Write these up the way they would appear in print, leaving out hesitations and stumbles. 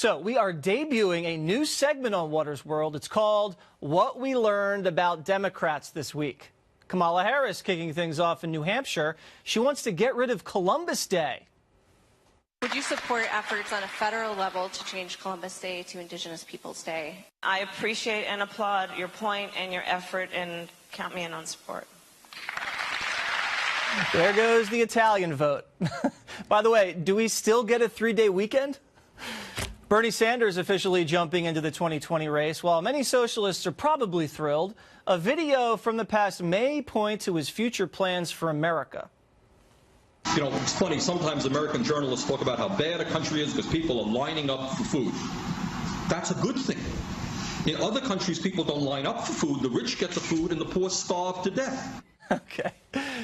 So we are debuting a new segment on Watters World. It's called What We Learned About Democrats This Week. Kamala Harris kicking things off in New Hampshire. She wants to get rid of Columbus Day. Would you support efforts on a federal level to change Columbus Day to Indigenous Peoples Day? I appreciate and applaud your point and your effort, and count me in on support. There goes the Italian vote. By the way, do we still get a 3-day weekend? Bernie Sanders officially jumping into the 2020 race. While many socialists are probably thrilled, a video from the past may point to his future plans for America. You know, it's funny, sometimes American journalists talk about how bad a country is because people are lining up for food. That's a good thing. In other countries, people don't line up for food. The rich get the food and the poor starve to death. Okay.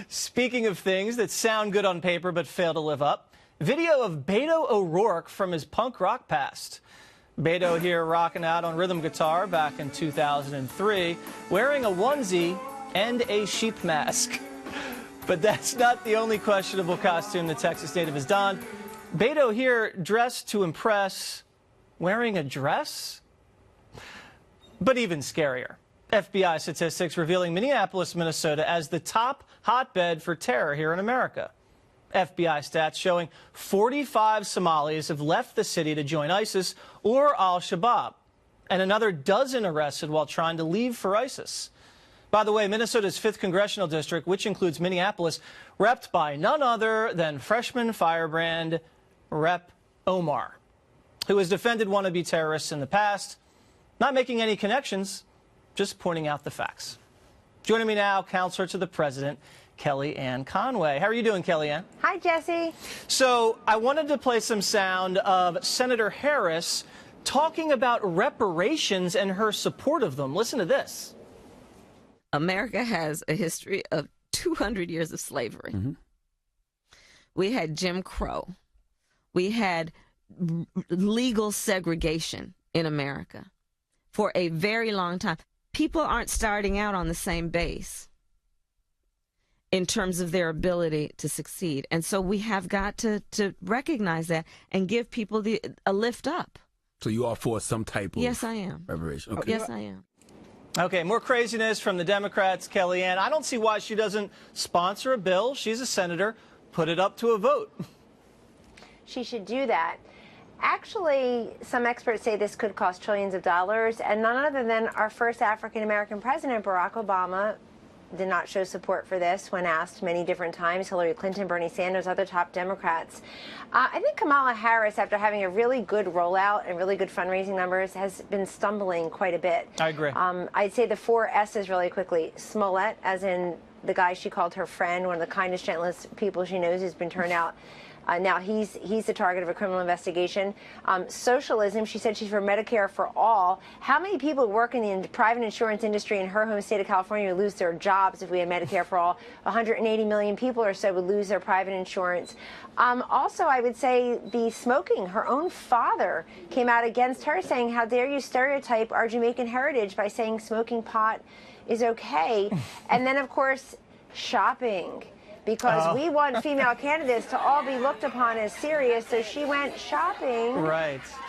Speaking of things that sound good on paper but fail to live up, video of Beto O'Rourke from his punk rock past. Beto here rocking out on rhythm guitar back in 2003, wearing a onesie and a sheep mask. But that's not the only questionable costume the Texas native has donned. Beto here dressed to impress, wearing a dress? But even scarier. FBI statistics revealing Minneapolis, Minnesota as the top hotbed for terror here in America. FBI stats showing 45 Somalis have left the city to join ISIS or al-Shabaab, and another dozen arrested while trying to leave for ISIS. By the way, Minnesota's 5th Congressional District, which includes Minneapolis, repped by none other than freshman firebrand Rep. Omar, who has defended wannabe terrorists in the past, not making any connections, just pointing out the facts. Joining me now, Counselor to the President, Kellyanne Conway. How are you doing, Kellyanne? Hi, Jesse. So I wanted to play some sound of Senator Harris talking about reparations and her support of them. Listen to this. America has a history of 200 years of slavery. We had Jim Crow. We had legal segregation in America for a very long time. People aren't starting out on the same base in terms of their ability to succeed. And so we have got to recognize that and give people a lift up. So you are for some type of Yes, I am. reparation? Okay. Yes, I am. Okay, more craziness from the Democrats, Kellyanne. I don't see why she doesn't sponsor a bill. She's a senator. Put it up to a vote. She should do that. Actually, some experts say this could cost trillions of dollars, and none other than our first African-American president, Barack Obama, did not show support for this when asked many different times. Hillary Clinton, Bernie Sanders, other top Democrats. I think Kamala Harris, after having a really good rollout and really good fundraising numbers, has been stumbling quite a bit. I agree. I'd say the 4 S's really quickly. Smollett, as in the guy she called her friend, one of the kindest, gentlest people she knows, who's been turned out. Now he's the target of a criminal investigation. Socialism, she said she's for Medicare for all. How many people who work in the private insurance industry in her home state of California would lose their jobs if we had Medicare for all? 180 million people or so would lose their private insurance. Also, I would say the smoking. Her own father came out against her, saying, how dare you stereotype our Jamaican heritage by saying smoking pot is okay. And then, of course, shopping. Because we want female candidates to all be looked upon as serious, so she went shopping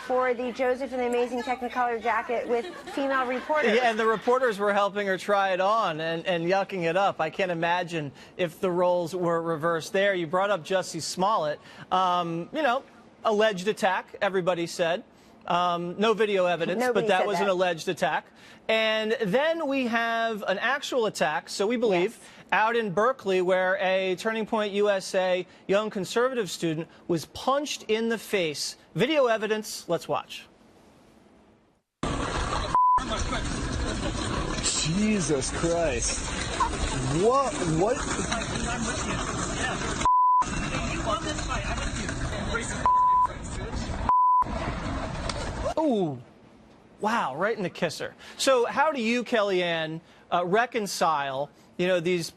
for the Joseph and the Amazing Technicolor jacket with female reporters. Yeah, and the reporters were helping her try it on and yucking it up. I can't imagine if the roles were reversed there. You brought up Jussie Smollett. You know, alleged attack, everybody said. No video evidence, Nobody but that said was an alleged attack. And then we have an actual attack, so we believe, out in Berkeley, where a Turning Point USA young conservative student was punched in the face. Video evidence, let's watch. Jesus Christ. What? Ooh. Wow, right in the kisser. So how do you, Kellyanne, reconcile, you know, these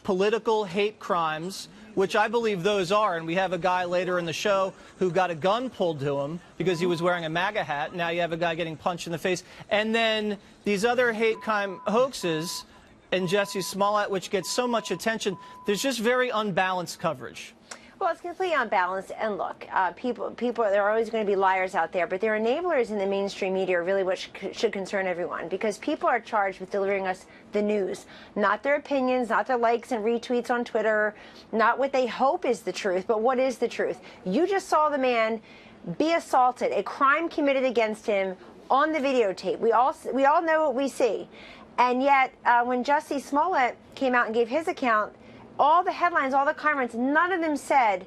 political hate crimes, which I believe those are, and we have a guy later in the show who got a gun pulled to him because he was wearing a MAGA hat. Now you have a guy getting punched in the face. And then these other hate crime hoaxes and Jussie Smollett, which gets so much attention. There's just very unbalanced coverage. Well, it's completely unbalanced. And look, people, there are always going to be liars out there, but their enablers in the mainstream media are really what should concern everyone, because people are charged with delivering us the news, not their opinions, not their likes and retweets on Twitter, not what they hope is the truth, but what is the truth. You just saw the man be assaulted, a crime committed against him on the videotape. We all know what we see. And yet, when Jussie Smollett came out and gave his account, all the headlines, all the comments, none of them said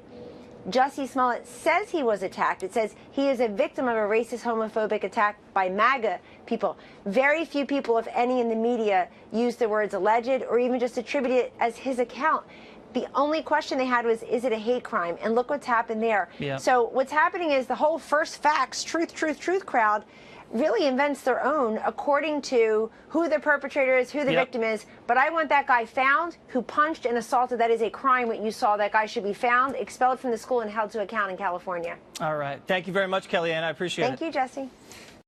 Jussie Smollett says he was attacked. It says he is a victim of a racist, homophobic attack by MAGA people. Very few people, if any, in the media use the words alleged or even just attribute it as his account. The only question they had was, is it a hate crime? And look what's happened there. Yeah. So what's happening is the whole First Facts, truth crowd really invents their own according to who the perpetrator is, who the victim is. But I want that guy found who punched and assaulted. That is a crime. What you saw, that guy should be found, expelled from the school, and held to account in California. All right. Thank you very much, Kellyanne. I appreciate it. Thank you, Jesse.